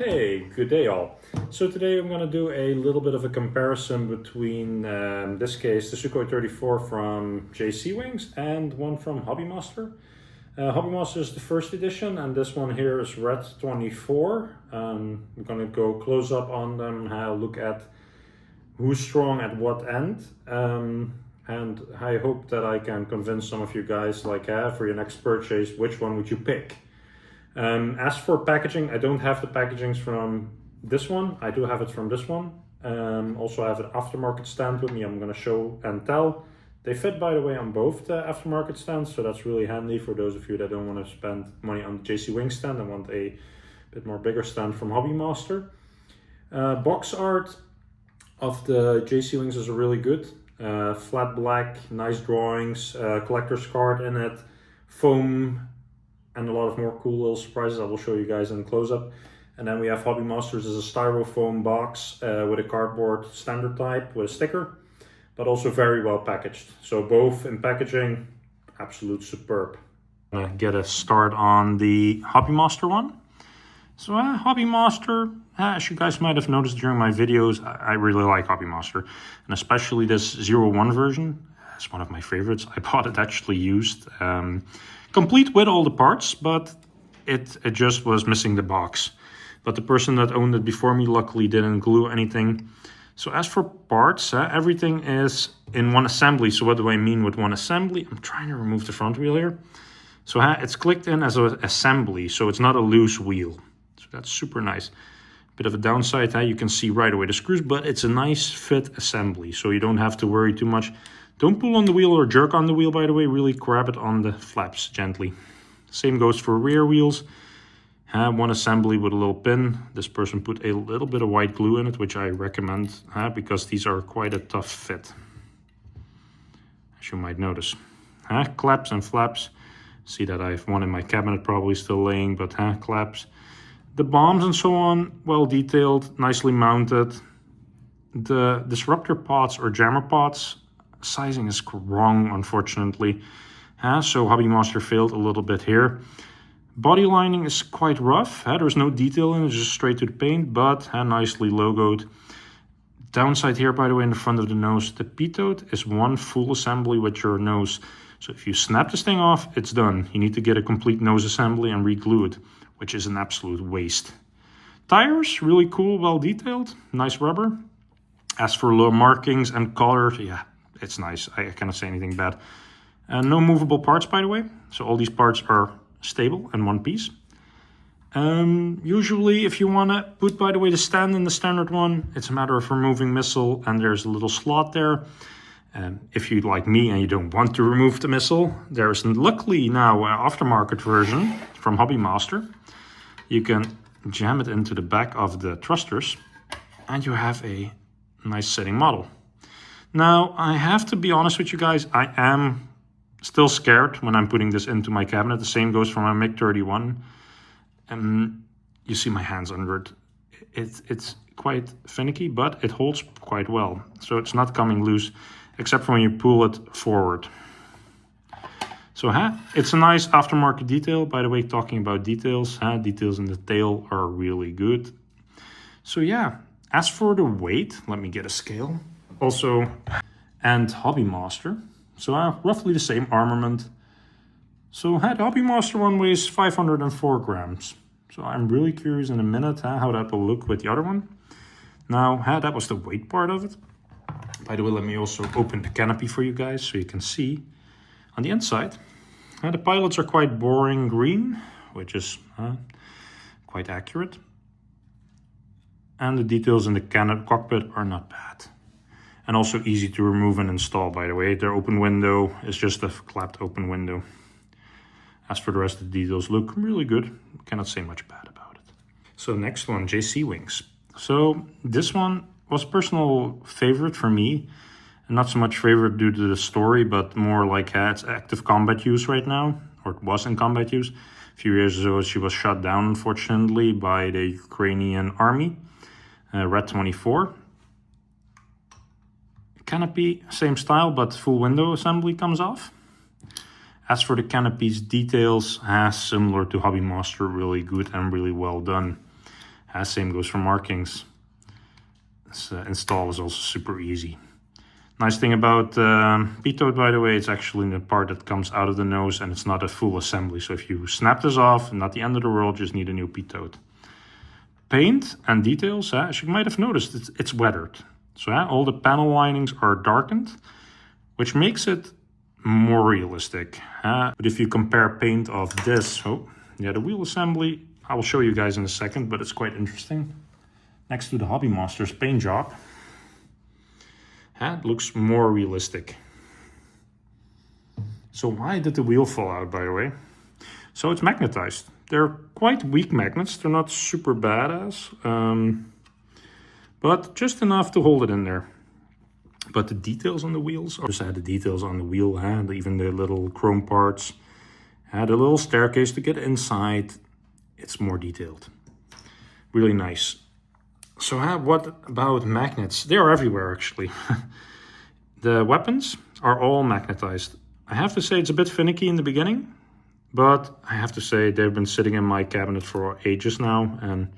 Hey, good day all. So today I'm going to do a little bit of a comparison between, this case, the Sukhoi 34 from JC Wings and one from HOBBYMASTER. HOBBYMASTER is the first edition and this one here is Red 24. I'm going to go close up on them, look at who's strong at what end. And I hope that I can convince some of you guys, like for your next purchase, which one would you pick? As for packaging, I don't have the packagings from this one. I do have it from this one. Also I have an aftermarket stand with me. I'm going to show and tell. They fit, by the way, on both the aftermarket stands, so that's really handy for those of you that don't want to spend money on the JC Wings stand and want a bit more bigger stand from HOBBYMASTER. Box art of the JC Wings is really good. Flat black, nice drawings, collector's card in it, foam, and a lot of more cool little surprises I will show you guys in the close-up. And then we have HOBBYMASTER's as a styrofoam box with a cardboard standard type with a sticker, but also very well packaged. So both in packaging, absolute superb. I'm gonna get a start on the HOBBYMASTER one. So HOBBYMASTER, as you guys might have noticed during my videos, I really like HOBBYMASTER, and especially this 01 version. It's one of my favorites. I bought it actually used. Complete with all the parts, but it just was missing the box. But the person that owned it before me luckily didn't glue anything. So as for parts, everything is in one assembly. So what do I mean with one assembly? I'm trying to remove the front wheel here. So it's clicked in as an assembly, so it's not a loose wheel. So that's super nice. Bit of a downside, you can see right away the screws, but it's a nice fit assembly, so you don't have to worry too much. Don't pull on the wheel or jerk on the wheel, by the way, really grab it on the flaps gently. Same goes for rear wheels. One assembly with a little pin. This person put a little bit of white glue in it, which I recommend because these are quite a tough fit, as you might notice. Claps and flaps. See that I have one in my cabinet probably still laying, but claps. The bombs and so on, well detailed, nicely mounted. The disruptor pots or jammer pots, sizing is wrong, unfortunately. So HOBBYMASTER failed a little bit here. Body lining is quite rough. There's no detail in it, just straight to the paint, but nicely logoed. Downside here, by the way, in the front of the nose, the pitot is one full assembly with your nose. So if you snap this thing off, it's done. You need to get a complete nose assembly and re-glue it, which is an absolute waste. Tires, really cool, well detailed, nice rubber. As for low markings and color, yeah, it's nice. I cannot say anything bad. No movable parts, by the way. So all these parts are stable in one piece. Usually, if you want to put, by the way, the stand in the standard one, it's a matter of removing missile, and there's a little slot there. If you like me and you don't want to remove the missile, there's luckily now an aftermarket version from HOBBYMASTER. You can jam it into the back of the thrusters, and you have a nice sitting model. Now, I have to be honest with you guys, I am still scared when I'm putting this into my cabinet. The same goes for my MiG-31. You see my hands under it. It's quite finicky, but it holds quite well. So it's not coming loose, except for when you pull it forward. So it's a nice aftermarket detail. By the way, talking about details, details in the tail are really good. So yeah, as for the weight, let me get a scale. Also, and HOBBYMASTER. So roughly the same armament. So the HOBBYMASTER one weighs 504 grams. So I'm really curious in a minute how that will look with the other one. Now, that was the weight part of it. By the way, let me also open the canopy for you guys so you can see. On the inside, the pilots are quite boring green, which is quite accurate. And the details in the cockpit are not bad. And also easy to remove and install, by the way. Their open window is just a clapped open window. As for the rest of the details, look really good. Cannot say much bad about it. So next one, JC Wings. So this one was a personal favorite for me. And not so much favorite due to the story, but more like it's active combat use right now. Or it was in combat use. A few years ago, she was shot down, unfortunately, by the Ukrainian army. Red 24. Canopy, same style, but full window assembly comes off. As for the canopy's details, similar to HOBBYMASTER, really good and really well done. Same goes for markings. This install is also super easy. Nice thing about pitot, by the way, it's actually the part that comes out of the nose and it's not a full assembly. So if you snap this off, not the end of the world, just need a new pitot. Paint and details, as you might have noticed, it's weathered. So all the panel linings are darkened, which makes it more realistic. But if you compare paint of this, the wheel assembly, I will show you guys in a second, but it's quite interesting. Next to the HobbyMaster's paint job, it looks more realistic. So why did the wheel fall out, by the way? So it's magnetized. They're quite weak magnets. They're not super badass, but just enough to hold it in there. But the details on the wheels, just had the details on the wheel, even the little chrome parts, had a little staircase to get inside. It's more detailed. Really nice. So what about magnets? They are everywhere, actually. The weapons are all magnetized. I have to say it's a bit finicky in the beginning, but I have to say they've been sitting in my cabinet for ages now, and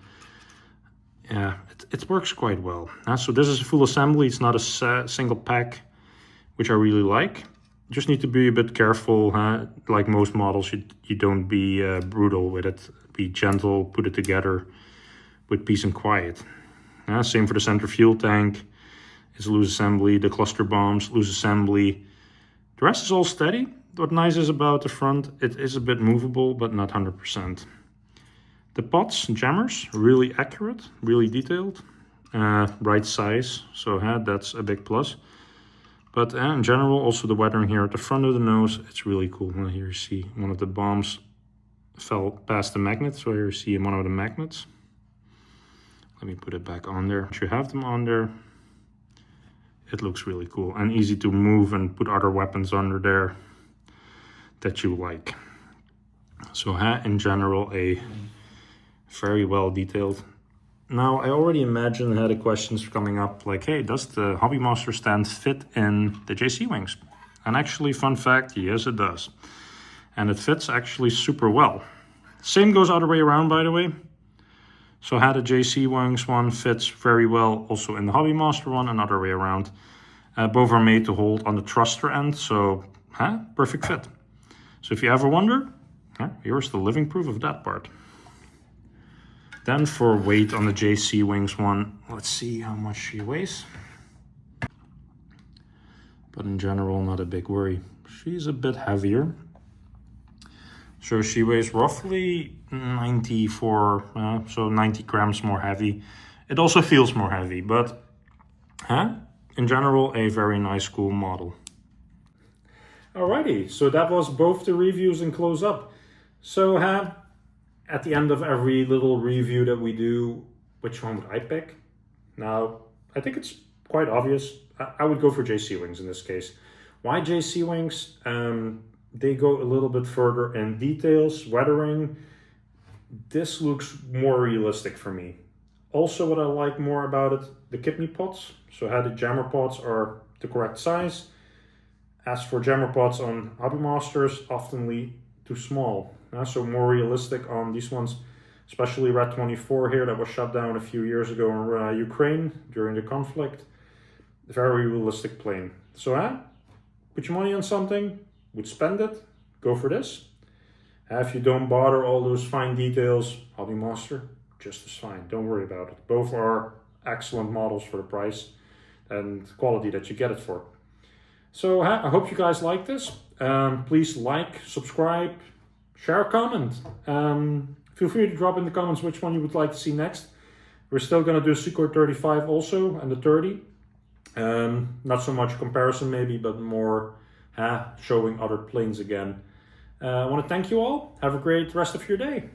yeah, it works quite well. So this is a full assembly. It's not a single pack, which I really like. You just need to be a bit careful. Like most models, you don't be brutal with it. Be gentle, put it together with peace and quiet. Same for the center fuel tank. It's a loose assembly. The cluster bombs, loose assembly. The rest is all steady. What nice is about the front, it is a bit movable, but not 100%. The pots and jammers, really accurate, really detailed. Right size, so that's a big plus. But in general, also the weathering here at the front of the nose, it's really cool. Here you see one of the bombs fell past the magnet, so here you see one of the magnets. Let me put it back on there. Once you have them on there, it looks really cool and easy to move and put other weapons under there that you like. So in general, a very well detailed. Now I already imagine the questions coming up like, hey, does the HobbyMaster stand fit in the JC Wings? And actually, fun fact, yes it does. And it fits actually super well. Same goes other way around, by the way. So the JC Wings one fits very well also in the HobbyMaster one, and other way around. Both are made to hold on the thruster end, so perfect fit. So if you ever wonder, here's the living proof of that part. Then for weight on the JC Wings one, let's see how much she weighs. But in general, not a big worry. She's a bit heavier. So she weighs roughly 94, so 90 grams more heavy. It also feels more heavy, but in general, a very nice, cool model. Alrighty, so that was both the reviews and close up. So at the end of every little review that we do, which one would I pick? Now, I think it's quite obvious. I would go for JC Wings in this case. Why JC Wings? They go a little bit further in details, weathering. This looks more realistic for me. Also, what I like more about it, the kidney pots. So the jammer pots are the correct size. As for jammer pots on HobbyMasters, oftenly too small. So more realistic on these ones, especially Red 24 here that was shut down a few years ago in Ukraine during the conflict. Very realistic plane. So put your money on something, would spend it, go for this. If you don't bother all those fine details, HobbyMaster, just as fine. Don't worry about it. Both are excellent models for the price and quality that you get it for. So I hope you guys like this. Please like, subscribe, share a comment. Feel free to drop in the comments which one you would like to see next. We're still going to do Sukhoi 35 also and the 30. Not so much comparison maybe, but more showing other planes again. I want to thank you all. Have a great rest of your day.